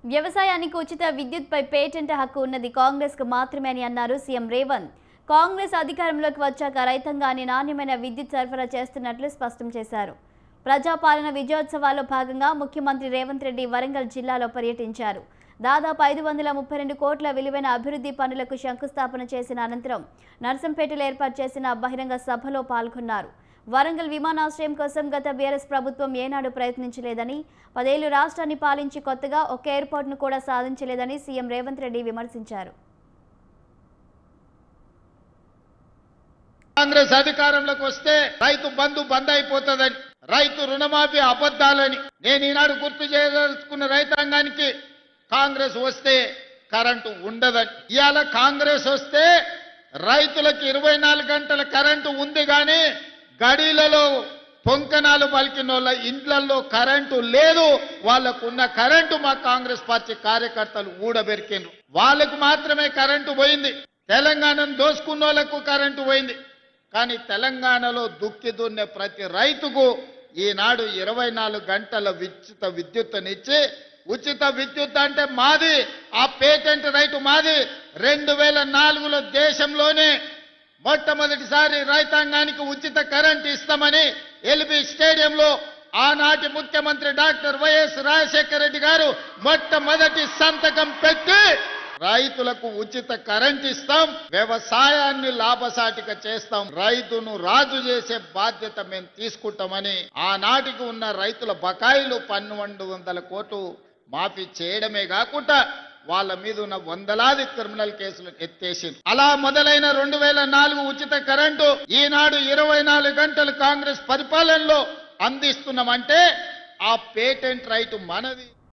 వ్యవసాయానికి ఉచిత విద్యుత్పై పేటెంట్ హక్కు ఉన్నది కాంగ్రెస్కు మాత్రమే అని అన్నారు సీఎం రేవంత్. కాంగ్రెస్ అధికారంలోకి వచ్చాక రైతాంగాన్ని నాణ్యమైన విద్యుత్ సరఫరా చేస్తున్నట్లు స్పష్టం చేశారు. ప్రజాపాలన విజయోత్సవాల్లో భాగంగా ముఖ్యమంత్రి రేవంత్ రెడ్డి వరంగల్ జిల్లాలో పర్యటించారు. దాదాపు 532 కోట్ల విలువైన అభివృద్ధి పనులకు శంకుస్థాపన చేసిన అనంతరం నర్సంపేటలో ఏర్పాటు చేసిన బహిరంగ సభలో పాల్గొన్నారు. వరంగల్ విమానాశ్రయం కోసం గత బీఆర్ఎస్ ప్రభుత్వం ఏనాడు ప్రయత్నించలేదని, 10 ఏళ్లు రాష్ట్రాన్ని పాలించి కొత్తగా ఒక్క ఎయిర్పోర్ట్ను కూడా సాధించలేదని సీఎం రేవంత్ రెడ్డి విమర్శించారు. కాంగ్రెస్ అధికారంలోకి వస్తే రైతు బంద్ అయిపోతుందని, రైతు రుణమాఫీ అబద్ధాలని నేను ఈనాడు గుర్తు చేయదలుచుకున్న రైతాంగానికి, కాంగ్రెస్ వస్తే కరెంటు ఉండదని. ఇవాళ కాంగ్రెస్ వస్తే రైతులకు 24 గంటల కరెంటు ఉంది, కానీ గడిలలో పొంకనాలు పలికినోళ్ళ ఇండ్లలో కరెంటు లేదు. వాళ్ళకున్న కరెంటు మా కాంగ్రెస్ పార్టీ కార్యకర్తలు ఊడబెరికిండ్రు. వాళ్ళకు మాత్రమే కరెంటు పోయింది. తెలంగాణను దోసుకున్న వాళ్ళకు కరెంటు పోయింది. కానీ తెలంగాణలో దుక్కి దున్నే ప్రతి రైతుకు ఈనాడు 24 గంటల ఉచిత విద్యుత్తునిచ్చి, ఉచిత విద్యుత్ అంటే మాది, ఆ పేటెంట్ రైతు మాది. 2004లో దేశంలోనే మొట్టమొదటిసారి రైతాంగానికి ఉచిత కరెంట్ ఇస్తామని ఎల్బీ స్టేడియంలో ఆనాటి ముఖ్యమంత్రి డాక్టర్ వైఎస్ రాజశేఖర రెడ్డి గారు మొట్టమొదటి సంతకం పెట్టి రైతులకు ఉచిత కరెంట్ ఇస్తాం, వ్యవసాయాన్ని లాభసాటిగా చేస్తాం, రైతును రాజు చేసే బాధ్యత మేము తీసుకుంటామని ఆనాటికి ఉన్న రైతుల బకాయిలు 1200 కోట్లు మాఫీ చేయడమే కాకుండా వాళ్ళ మీద ఉన్న వందలాది క్రిమినల్ కేసులు ఎత్తేసింది. అలా మొదలైన 2004 ఉచిత కరెంటు ఈనాడు 24 గంటలు కాంగ్రెస్ పరిపాలనలో అందిస్తున్నామంటే ఆ పేటెంట్ రైతు మనది.